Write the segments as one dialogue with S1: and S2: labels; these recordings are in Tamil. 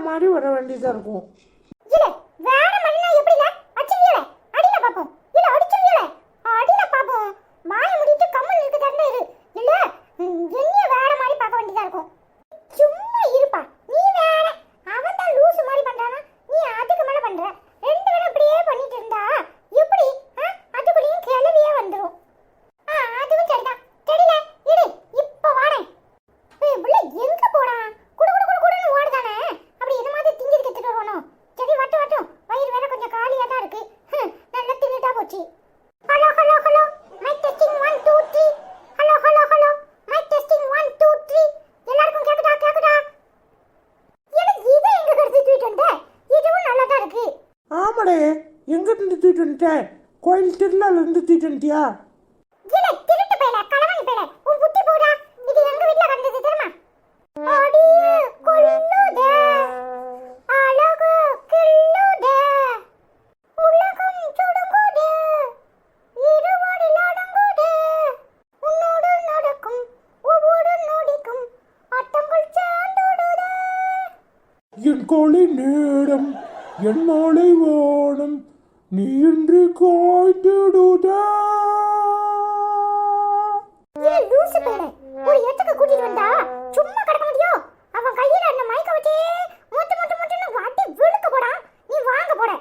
S1: மாதிரி வர வேண்டியதா இருக்கும்.
S2: இல்ல வேற மண்ணா எப்படில அடிச்சிருவீல அடில பாப்போம். இல்ல அடிச்சிருவீல அடில பாப்போம். மாய முடிட்டு கம்மல் இருக்கு தரல இரு. இல்ல என்னைய வேற மாதிரி பார்க்க வேண்டியதா இருக்கும். சும்மா இருப்பா. நீ வேற அவன் தான் லூசு மாதிரி பண்றானா? நீ அதுக்கு மேல பண்ற. ரெண்டு பேரும் இப்படியே பண்ணிட்டு இருந்தா எப்படி? அதுக்குள்ளேயும் கிளவியே வந்துரும். அதுவும் சரிதான். தெரியல இரு இப்ப வாரேன். புள்ள எங்க போறா? குடு குடு குடு குடுன்னு ஓடுதானே. அப்படி என்ன மாதிரி திங்கி கெத்துட்டு வரணும். சரி வட்டும் வட்டும். வயிறு வேற கொஞ்சம் காலியா தான் இருக்கு. நல்லா தின்னுட்டா போச்சு. Hello hello hello mic testing 1 2 3. Hello hello hello mic testing 1 2 3. எல்லாருக்கும் கேக்குதா கேக்குதா? எனக்கு இது எங்க கருத்து தூக்கிட்டு வந்த? இதுவும் நல்லா தான் இருக்கு.
S1: ஆமாடே, எங்க இருந்து தூக்கிட்டு வந்துட்ட? கோயில் திருநாள் இருந்து தூக்கிட்டு வந்துட்டியா?
S2: இல்ல திருட்டு பேல களவாணி பேல உன் புத்தி போடா. இது எங்க வீட்ல வந்தது தெரியுமா? அடி கொல்லுதே அழகு கில்லுதே உலகம் சுடுங்குதே இருவரில் அடங்குதே உன்னோடு நடக்கும் ஒவ்வொரு நொடிக்கும் அட்டங்கள் சார்ந்துடுதே.
S1: என் காலை நேரம் என் மாலை வானம் நீ என்று காய்த்திடுதே.
S2: லூசு பேல ஒரு இடத்துக்கு கூட்டிட்டு வந்தா சும்மா கிடக்க முடியும்? அவன் கையில அந்த மைக்க வச்சே முட்டு முட்டு முட்டுன்னு வாட்டி விழுக்க போடா. நீ வாங்க போட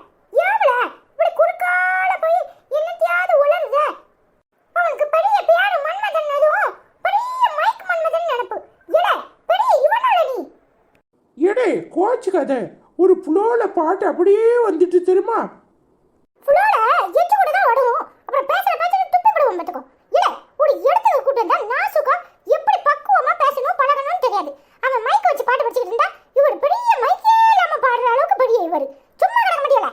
S2: ஏவல இப்படி குறுக்கால போய் என்னத்தையாவது உளருதே. அவனுக்கு பெரிய பேரு மன்மதன், அதுவும் பெரிய மைக் மன்மதன் நினைப்பு. எடே பெரிய இவனால நீ
S1: எடே கோச்சுக்காத. ஒரு புலோல பாட்டு அப்படியே வந்துட்டு தெரியுமா?
S2: புலோல எச்சு கூட தான் வடும். அப்புறம் பேசுற துப்பி விடுவோம் பாத்துக்கோ. இல்ல ஒரு இடத்துக்கு கூட்டு வந்தா நாசுக்கா எப்படி பக்குவமா பேசணும் பழகணும்னு தெரியாது. அவன் மைக் வச்சு பாட்டு படிச்சிட்டு இருந்தா இவர் பெரிய மைக்கே இல்லாம பாடுற அளவுக்கு பெரிய இவர். சும்மா கிடக்க முடியல.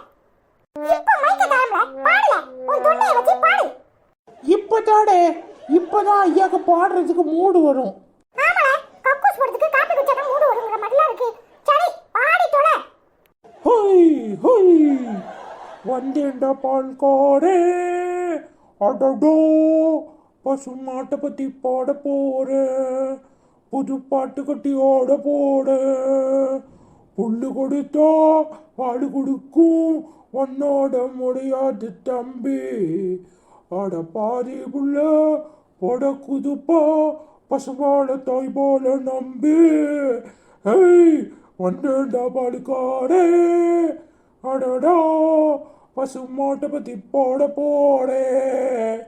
S2: இப்ப மைக்க தாரல பாடல உன் தொண்டையை வச்சு பாடு.
S1: இப்பதான் ஐயாக்கு பாடுறதுக்கு மூடு வரும்.
S2: ஆமால கக்கூஸ் போடுறதுக்கு காப்பி குடிச்சா மூடு வருங்கிற மாதிரிலாம் இருக்கு. சரி பாடி தொல.
S1: ஹோய் ஹோய் வந்தேன்டா பால்காரே அடடோ பசுமாட்டை பத்தி பாட போறேன். புது பாட்டு கட்டி ஆட போறேன். புல்லு கொடுத்தா பாடு கொடுக்கும் உன்னோட முடியாது தம்பி. அட பாதி புள்ள போட குதுப்பா பசுமால தாய் போல நம்பி. ஹேய் வந்தேன்டா பால்காரே அடடா பசுமாட்டை பத்தி பாட போறேன்.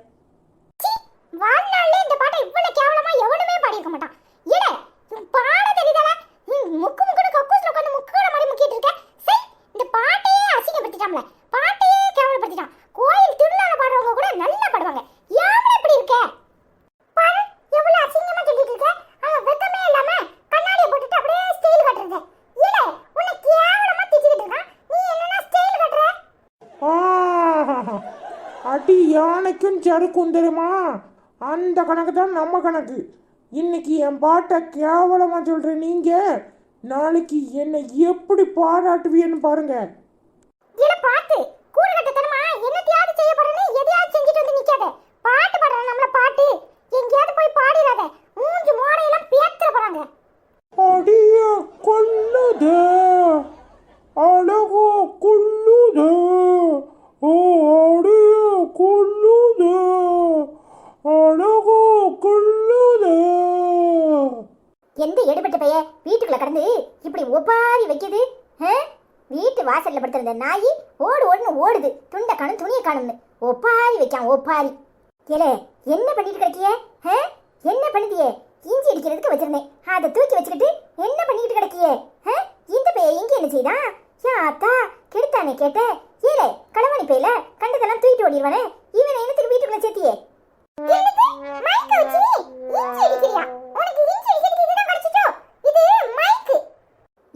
S2: வாழ்நாள்ல இந்த பாட்டை இவ்வளவு கேவலமா எவனுமே பாடியிருக்க மாட்டான். ஏடே பாட தெரியுதல முக்கு முக்குன்னு கக்கூஸ்ல உட்கார்ந்து முக்குற மாதிரி முக்கிட்டு இருக்க. சரி இந்த பாட்டையே அசிங்கப்படுத்திட்டாம்ல. பாட்டையே கேவலப்படுத்திட்டான். கோயில் திருநாள் பாடுறவங்க கூட நல்லா பாடுவாங்க. ஏன் இப்படி இருக்க? பாரு எவ்வளவு அசிங்கமா சொல்லிட்டு இருக்க. அவன் வெக்கமே இல்லாம கண்ணாடியை போட்டுட்டு அப்படியே ஸ்டைல் காட்டுறது. ஏடே உன்னை கேவலமா திட்டிட்டு இருக்கான். நீ என்னன்னா ஸ்டைல் காட்டுற?
S1: அடி யானைக்கும் சறுக்கும் தெரியுமா? அந்த கணக்கு தான் நம்ம கணக்கு. இன்னைக்கு என் பாட்டை கேவலமா சொல்ற நீங்க நாளைக்கு என்னை எப்படி பாராட்டுவீன்னு பாருங்க.
S2: இத பாத்து கூறு கட்டத்தனமா என்னத்தையாவது செய்ய போறேன்னு எதையாவது செஞ்சுட்டு வந்து நிக்காத. பாட்டு பாடுற நம்மள பாட்டு எங்கேயாவது போய் பாடிராத. மூஞ்சி மோடையெல்லாம் பேத்துற போறாங்க.
S1: அடிய கொல்லுதே அழகோ கொல்லுதே ஓ அடிய கொல்லுதே அழகோ கொல்லுதே.
S2: எந்த எடுபட்ட பைய வீட்டுக்குள்ள கடந்து இப்படி ஒப்பாரி வைக்குது? வீட்டு வாசல்ல படுத்திருந்த நாய் ஓடு ஓடுன்னு ஓடுது. துண்டை காணும் துணியை காணும்னு ஒப்பாரி வைக்கான் ஒப்பாரி. ஏலே என்ன பண்ணிட்டு கிடைக்கிய? என்ன பண்ணுதியே? இஞ்சி அடிக்கிறதுக்கு வச்சிருந்தேன், அதை தூக்கி வச்சுக்கிட்டு என்ன பண்ணிட்டு கிடைக்கியே? இந்த பைய எங்க என்ன செய்தான்? அத்தா கெடுத்தானே கேட்ட. ஏலே களவாணி பையில கண்டதெல்லாம் தூக்கிட்டு ஓடிடுவானே. இவனை என்னத்துக்கு வீட்டுக்குள்ள சேர்த்தியே?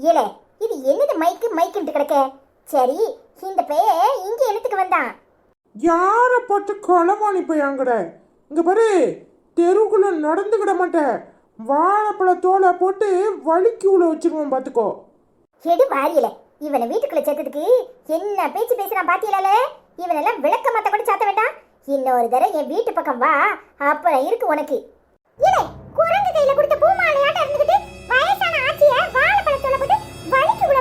S2: ஏலே இது என்னது மைக்கு மைக்குன்ட்டு கிடக்க? சரி இந்த பைய இங்க என்னத்துக்கு வந்தான்?
S1: யார பார்த்து களவாணி பையங்கட? இங்க பாரு, தெருவுக்குள்ள நடந்துக்கிட மாட்டேன். வாழைப்பழ தோலை போட்டு வலிக்கு உள்ள வச்சிருவோம் பாத்துக்கோ.
S2: எடு வாரியல. இவனை வீட்டுக்குள்ள சேர்த்ததுக்கு என்ன பேச்சு பேசுறான் பாத்தியலால? இவனெல்லாம் விளக்க மாத்த கூட சாத்த வேண்டாம். இன்னொரு தடவை என் வீட்டு பக்கம் வா, அப்புறம் இருக்கு உனக்கு. இல்லை குரங்கு கையில கொடுத்த பூமாலையாட்ட இருந்துகிட்டு வயசான ஆச்சிய வாழைப்பழத்தோல போட்டு வலிக்கு உள்ள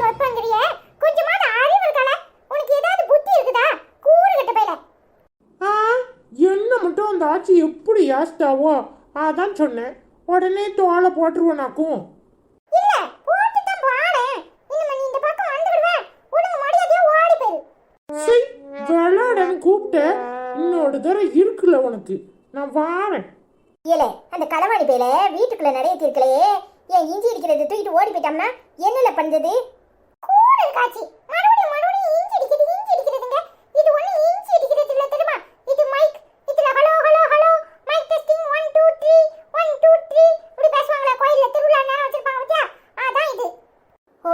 S1: ஆச்சி எப்படி யாஸ்தாவோ அதான் சொன்னேன். உடனே தோலை போட்டுருவேனாக்கும்.
S2: இல்ல போட்டு தான் போறேன். இன்னும் நீ இந்த பக்கம் வந்துடுவே. ஒழுங்கு மரியாதையா ஓடி போயிரு.
S1: சரி விளையாடன்னு கூப்பிட்ட, இன்னொரு தடவை இருக்குல்ல உனக்கு, நான் வாரேன்.
S3: ஏலே அந்த களவாணி பேல வீட்டுக்குள்ள நிறைய தீர்க்கலையே, ஏன் இஞ்சி அடிக்கிறது தூக்கிட்டு ஓடி போயிட்டோம்னா என்னல பண்றது?
S2: கூடல் காட்சி மறுபடியும் இஞ்சி அடிக்கிறதுங்க. இது ஒண்ணு இஞ்சி அடிக்கிறது இல்ல தெரியுமா? இது மைக். இதுல hello hello hello mic testing 1 2 3 1 2 3 இப்படி பேசுவாங்களா கோயில்ல திருவிழா நேரம் வச்சிருப்பாங்க பாத்தியா? அதான் இது.
S3: ஓ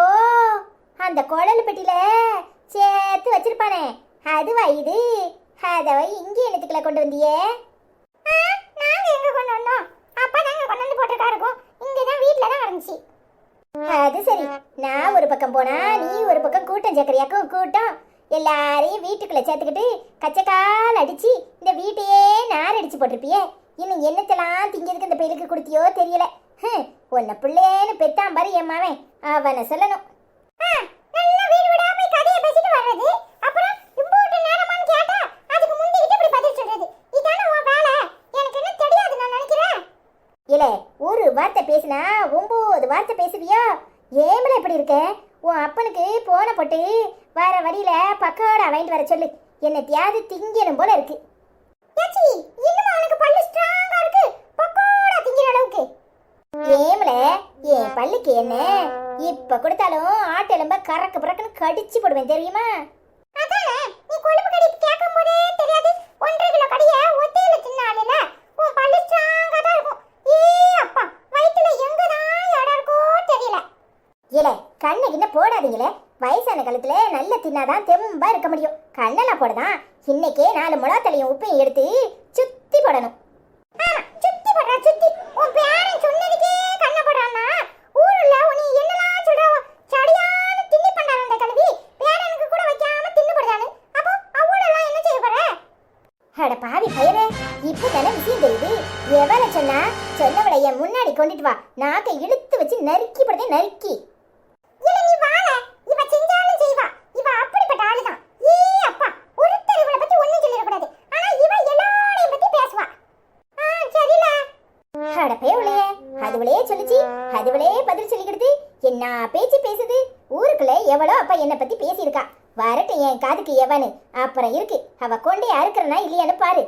S3: அந்த குழல் பெட்டியில சேர்த்து வச்சிருப்பானே அதுவா இது? அதவை இங்கே என்னத்துக்குள்ள கொண்டு வந்தியே?
S2: நாங்க எங்க கொண்டு வந்தோம்? அப்பா நாங்க கொண்டு வந்து போட்டுருக்கா இருக்கும். இங்கதான் வீட்ல தான் இருந்துச்சு.
S3: அது சரி, நான் ஒரு பக்கம் போனா நீ ஒரு பக்கம் கூட்டம் சேர்க்கறியாக்கும். கூட்டம் எல்லாரையும் வீட்டுக்குள்ள சேர்த்துக்கிட்டு கச்சக்கால் அடிச்சு இந்த வீட்டையே நார் அடிச்சு போட்டிருப்பியே. இன்னும் என்னத்தெல்லாம் திங்கிறதுக்கு இந்த பையலுக்கு கொடுத்தியோ தெரியல. உன்னை பிள்ளைன்னு பெத்தான் பாரு என் மாவன், அவனை சொல்லணும்.
S2: நல்லா வீடு வீடா போய் கதையை பேசிட்டு வர்றது, அப்புறம் இம்போட்டு நேரமான்னு கேட்டா அதுக்கு முந்திக்கிட்டு இப்படி பதில் சொல்றது. இதானே உன் வேலை? எனக்கு என்ன தெரியாது நான் நினைக்கிறேன்.
S3: இல்ல ஒரு வார்த்தை பேசினா 9 வார்த்தை பேசுவியோ? ஏமல இப்படி இருக்க? உன் அப்பனுக்கு போன போட்டு வர வழியில பக்கோடா வாங்கிட்டு வர சொல்லு. என்னத்தையாவது திங்கணும் போல இருக்கு.
S2: ஏச்சி இன்னும் அவனுக்கு பல்லு ஸ்ட்ராங்கா இருக்கு, பக்கோடா திங்கிற அளவுக்கு.
S3: ஏமல என் பல்லுக்கு என்ன இப்ப கொடுத்தாலும் ஆட்டு எலும்ப கறக்கு பிறக்குன்னு கடிச்சு போடுவேன் தெரியுமா?
S2: அதானே நீ கொழுப்பு கடி கேட்கும் போதே தெரியாது. 1.5 கிலோ கடியை ஒத்தையில தின்னால உன் பல்லு ஸ்ட்ராங்கா தான் இருக்கும். ஏ அப்பா வயிற்றுல எங்கதான் இடம் இருக்கோ தெரியல.
S3: இல்ல கண்ணு கிண்ண போடாதீங்களே. வயசான காலத்துல நல்ல தின்னாதான் தெம்பா இருக்க முடியும். கண்ணெல்லாம் போடதான் இன்னைக்கே 4 முழாத்தலையும் உப்பையும் எடுத்து சுத்தி போடணும்.
S2: ஆமா சுத்தி போடுறா சுத்தி. உன் பேரன் சொன்னதுக்கே கண்ண போடுறான்னா ஊருல உன்னை என்னலாம் சொல்றாவோ? சரியான திண்ணி பண்ணாரு அந்த கல்வி. பேரனுக்கு கூட வைக்காம தின்னு போடுறானு. அப்போ அவளெல்லாம் என்ன செய்ய போற?
S3: அட பாவி பையனே, இப்போ தானே விஷயம் தெரியுது. எவளை சொன்னவளை என் முன்னாடி கொண்டுட்டு வா. நாக்கை இழுத்து வச்சு நறுக்கி போடுதே நறுக்கி.
S2: இல்ல நீ வாழ. இவ செஞ்சாலும் செய்வா. இவ அப்படிப்பட்ட ஆளுதான். ஏ அப்பா ஒருத்தர் இவளை பத்தி ஒண்ணும் சொல்லிடக்கூடாது. ஆனா இவ எல்லாரையும் பத்தி பேசுவா. சரில.
S3: அட பேவளையே, அதுவளே சொல்லுச்சு, அதுவளே பதில் சொல்லிக்கிடுது. என்ன பேச்சு பேசுது? ஊருக்குள்ள எவ்வளோ அப்பா என்னை பத்தி பேசியிருக்கா. வரட்டும் என் காதுக்கு எவனு, அப்புறம் இருக்கு அவ கொண்டே அறுக்கிறனா இல்லையான்னு பாரு.